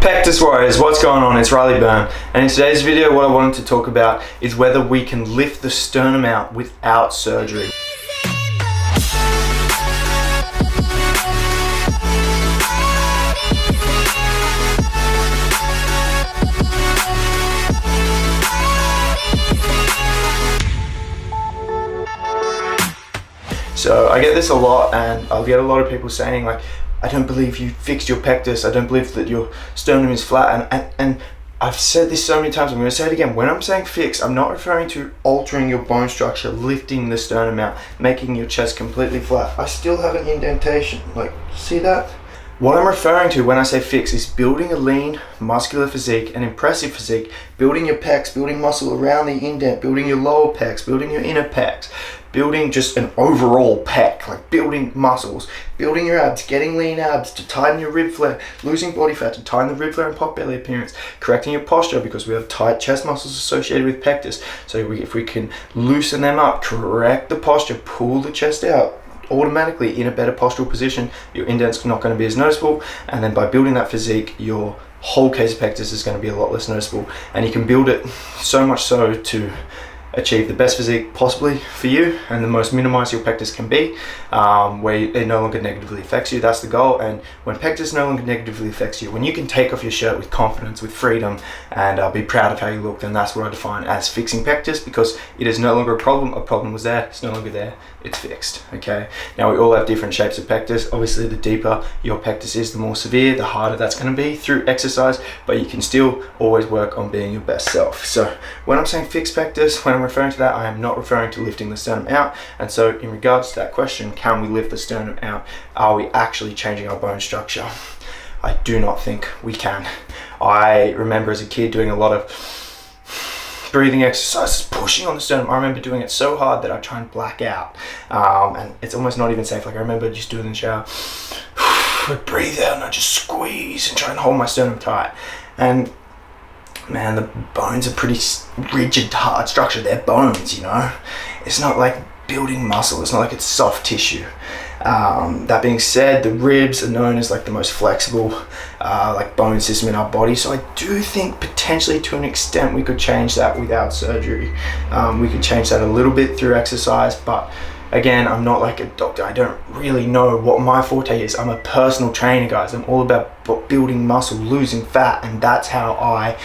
Pectus Warriors, what's going on? It's Riley Byrne, and in today's video what I wanted to talk about is whether we can lift the sternum out without surgery. So I get this a lot, and I'll get a lot of people saying like, I don't believe you fixed your pectus, I don't believe that your sternum is flat, and I've said this so many times, I'm going to say it again. When I'm saying fix, I'm not referring to altering your bone structure, lifting the sternum out, making your chest completely flat. I still have an indentation, like, see that? What I'm referring to when I say fix is building a lean, muscular physique, an impressive physique, building your pecs, building muscle around the indent, building your lower pecs, building your inner pecs, building just an overall pec, like building muscles, building your abs, getting lean abs to tighten your rib flare, losing body fat to tighten the rib flare and pot belly appearance, correcting your posture because we have tight chest muscles associated with pectus. So if we can loosen them up, correct the posture, pull the chest out, automatically in a better postural position, your indent's not going to be as noticeable, and then by building that physique, your whole case of pectus is going to be a lot less noticeable, and you can build it so much so to achieve the best physique possibly for you and the most minimized your pectus can be, where it no longer negatively affects you. That's the goal. And when pectus no longer negatively affects you, when you can take off your shirt with confidence, with freedom, and be proud of how you look, then that's what I define as fixing pectus, because it is no longer a problem. A problem was there, it's no longer there, it's fixed. Okay, now we all have different shapes of pectus. Obviously the deeper your pectus is, the more severe, the harder that's going to be through exercise, but you can still always work on being your best self. So when I'm saying fix pectus, when I'm referring to that, I am not referring to lifting the sternum out. And so in regards to that question, can we lift the sternum out? Are we actually changing our bone structure? I do not think we can. I remember as a kid doing a lot of breathing exercises, pushing on the sternum. I remember doing it so hard that I try and black out, and it's almost not even safe. Like I remember just doing it in the shower, I breathe out and I just squeeze and try and hold my sternum tight, and man, the bones are pretty rigid, hard structure. They're bones, you know. It's not like building muscle. It's not like it's soft tissue. That being said, the ribs are known as like the most flexible like bone system in our body. So I do think potentially to an extent we could change that without surgery. We could change that a little bit through exercise, but again, I'm not like a doctor. I don't really know what my forte is. I'm a personal trainer, guys. I'm all about building muscle, losing fat, and that's how I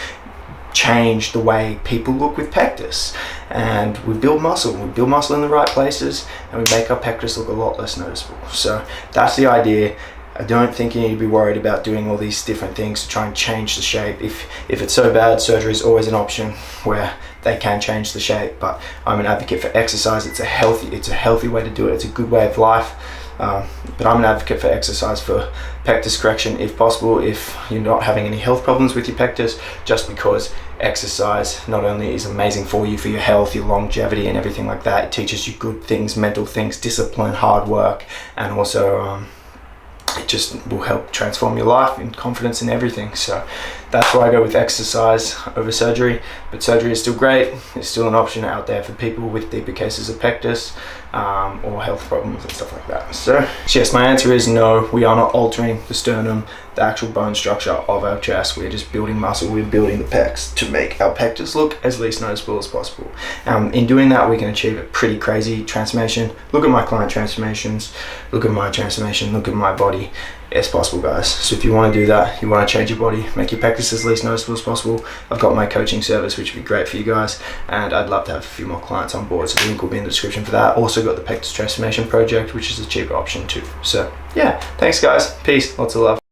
change the way people look with pectus. And we build muscle in the right places, and we make our pectus look a lot less noticeable. So that's the idea. I don't think you need to be worried about doing all these different things to try and change the shape. If it's so bad, surgery is always an option where they can change the shape, but I'm an advocate for exercise. It's a healthy way to do it. It's a good way of life. But I'm an advocate for exercise for pectus correction if possible, if you're not having any health problems with your pectus, just because exercise not only is amazing for you, for your health, your longevity and everything like that, it teaches you good things, mental things, discipline, hard work, and also it just will help transform your life and confidence and everything. So that's why I go with exercise over surgery. But surgery is still great. It's still an option out there for people with deeper cases of pectus or health problems and stuff like that. So yes, my answer is no, we are not altering the sternum, the actual bone structure of our chest. We're just building muscle. We're building the pecs to make our pectus look as least noticeable as possible. In doing that, we can achieve a pretty crazy transformation. Look at my client transformations, look at my transformation, look at my body. It's possible, guys. So if you want to do that, you want to change your body, make your pectus as least noticeable as possible, I've got my coaching service, which would be great for you guys, and I'd love to have a few more clients on board, so the link will be in the description for that. Also got the Pectus Transformation Project, which is a cheaper option too. So yeah, thanks guys, peace, lots of love.